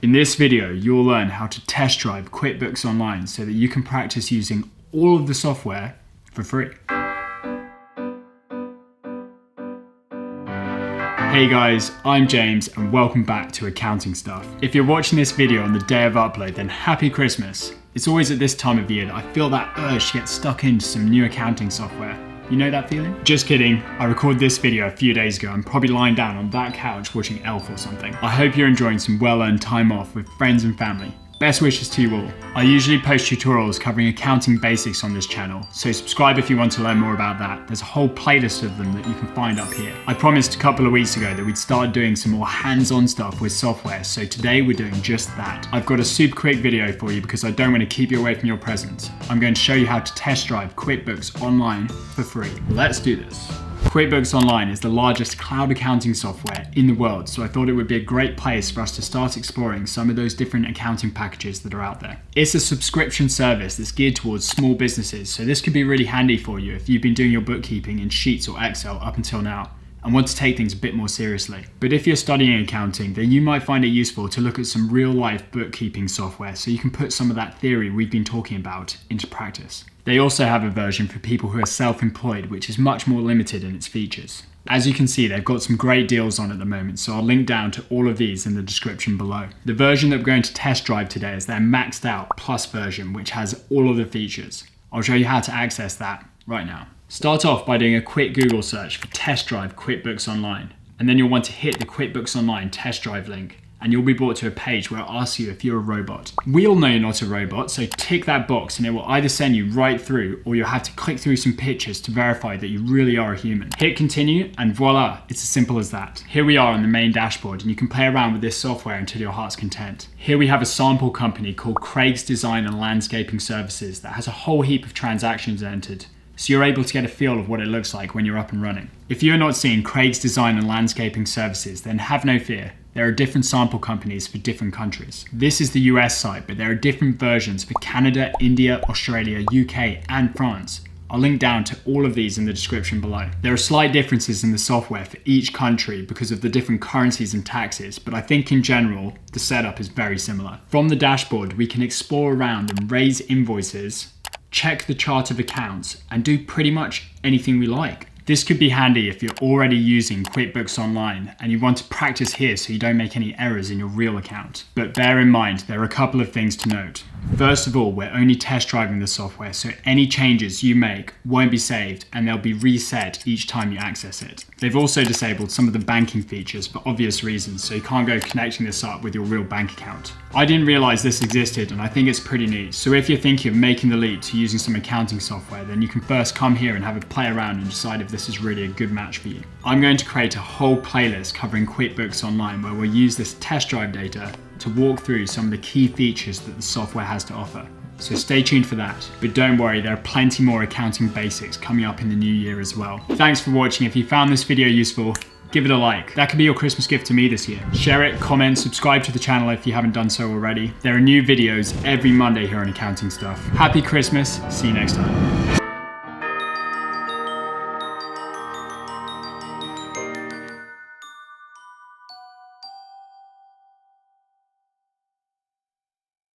In this video, you'll learn how to test drive QuickBooks Online so that you can practice using all of the software for free. Hey guys, I'm James and welcome back to Accounting Stuff. If you're watching this video on the day of upload, then happy Christmas. It's always at this time of year that I feel that urge to get stuck into some new accounting software. You know that feeling? Just kidding, I recorded this video a few days ago. I'm probably lying down on that couch watching Elf or something. I hope you're enjoying some well-earned time off with friends and family. Best wishes to you all. I usually post tutorials covering accounting basics on this channel, so subscribe if you want to learn more about that. There's a whole playlist of them that you can find up here. I promised a couple of weeks ago that we'd start doing some more hands-on stuff with software, so today we're doing just that. I've got a super quick video for you because I don't want to keep you away from your presents. I'm going to show you how to test drive QuickBooks Online for free. Let's do this. QuickBooks Online is the largest cloud accounting software in the world, so I thought it would be a great place for us to start exploring some of those different accounting packages that are out there. It's a subscription service that's geared towards small businesses, so this could be really handy for you if you've been doing your bookkeeping in Sheets or Excel up until now and want to take things a bit more seriously. But if you're studying accounting, then you might find it useful to look at some real-life bookkeeping software so you can put some of that theory we've been talking about into practice. They also have a version for people who are self-employed, which is much more limited in its features. As you can see, they've got some great deals on at the moment, so I'll link down to all of these in the description below. The version that we're going to test drive today is their maxed out plus version, which has all of the features. I'll show you how to access that right now. Start off by doing a quick Google search for test drive QuickBooks Online, and then you'll want to hit the QuickBooks Online test drive link, and you'll be brought to a page where it asks you if you're a robot. We all know you're not a robot, so tick that box and it will either send you right through or you'll have to click through some pictures to verify that you really are a human. Hit continue and voila, it's as simple as that. Here we are on the main dashboard and you can play around with this software until your heart's content. Here we have a sample company called Craig's Design and Landscaping Services that has a whole heap of transactions entered, so you're able to get a feel of what it looks like when you're up and running. If you're not seeing Craig's Design and Landscaping Services, then have no fear. There are different sample companies for different countries. This is the US site, but there are different versions for Canada, India, Australia, UK, and France. I'll link down to all of these in the description below. There are slight differences in the software for each country because of the different currencies and taxes, but I think in general, the setup is very similar. From the dashboard, we can explore around and raise invoices, check the chart of accounts, and do pretty much anything we like. This could be handy if you're already using QuickBooks Online and you want to practice here so you don't make any errors in your real account. But bear in mind, there are a couple of things to note. First of all, we're only test driving the software, so any changes you make won't be saved and they'll be reset each time you access it. They've also disabled some of the banking features for obvious reasons, so you can't go connecting this up with your real bank account. I didn't realize this existed and I think it's pretty neat. So if you're thinking of making the leap to using some accounting software, then you can first come here and have a play around and decide if this is really a good match for you. I'm going to create a whole playlist covering QuickBooks Online where we'll use this test drive data to walk through some of the key features that the software has to offer. So stay tuned for that. But don't worry, there are plenty more accounting basics coming up in the new year as well. Thanks for watching. If you found this video useful, give it a like. That could be your Christmas gift to me this year. Share it, comment, subscribe to the channel if you haven't done so already. There are new videos every Monday here on Accounting Stuff. Happy Christmas. See you next time.